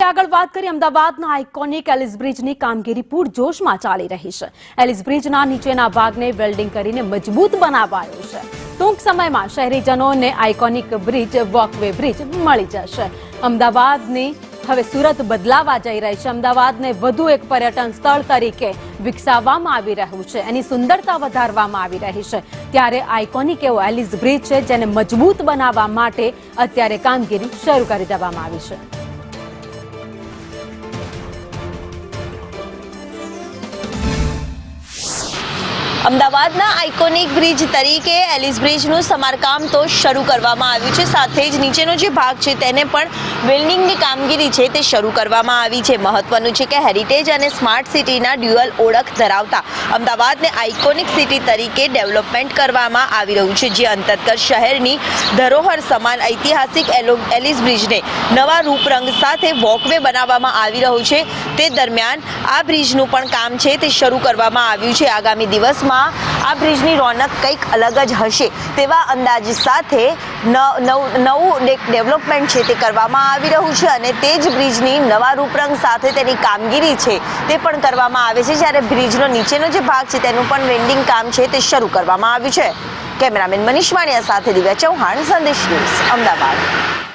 આગળ વાત કરીએ અમદાવાદના આઇકોનિક એલિસ બ્રિજની કામગીરી પૂરજોશમાં ચાલી રહી છે। એલિસ બ્રિજના નીચેના ભાગને વેલ્ડિંગ કરીને મજબૂત બનાવાયો છે। ટૂંક સમયમાં શહેરીજનોને આઇકોનિક બ્રિજ વોકવે બ્રિજ મળી જશે। અમદાવાદની હવે સુરત બદલાવા જઈ રહી છે। અમદાવાદને વધુ એક પર્યટન સ્થળ તરીકે વિકસાવવામાં આવી રહ્યું છે, એની સુંદરતા વધારવામાં આવી રહી છે। ત્યારે આઇકોનિક એવો એલિસ બ્રિજ છે જેને મજબૂત બનાવવા માટે અત્યારે કામગીરી શરૂ કરી દેવામાં આવી છે। અમદાવાદના આઇકોનિક બ્રિજ તરીકે એલિસ બ્રિજનું સમારકામ તો શરૂ કરવામાં આવ્યું છે, સાથે જ નીચેનો જે ભાગ છે તેને પણ વેલ્ડિંગની કામગીરી છે તે શરૂ કરવામાં આવી છે। મહત્વનું છે કે હેરિટેજ અને સ્માર્ટ સિટીના ડ્યુઅલ ઓળખ ધરાવતા અમદાવાદને આઇકોનિક સિટી તરીકે ડેવલપમેન્ટ કરવામાં આવી રહ્યું છે, જે અંતર્ગત શહેરની ધરોહર સમાન ઐતિહાસિક એલિસ બ્રિજને નવા રૂપરંગ સાથે વોકવે બનાવવામાં આવી રહ્યું છે। તે દરમિયાન આ બ્રિજનું પણ કામ છે તે શરૂ કરવામાં આવ્યું છે। આગામી દિવસમાં આ બ્રિજની રોનક કંઈક અલગ જ હશે તેવા અંદાજ સાથે નવું ડેવલપમેન્ટ છે તે કરવામાં આવી રહ્યું છે અને તે જ બ્રિજની નવા રૂપરંગ સાથે તેની કામગીરી છે તે પણ કરવામાં આવે છે, જ્યારે બ્રિજનો નીચેનો જે ભાગ છે તેનું પણ વેલ્ડિંગ કામ છે તે શરૂ કરવામાં આવ્યું છે। કેમેરામેન મનીષ વાણિયા સાથે દિવ્યા ચૌહાણ, સંદેશ ન્યૂઝ, અમદાવાદ।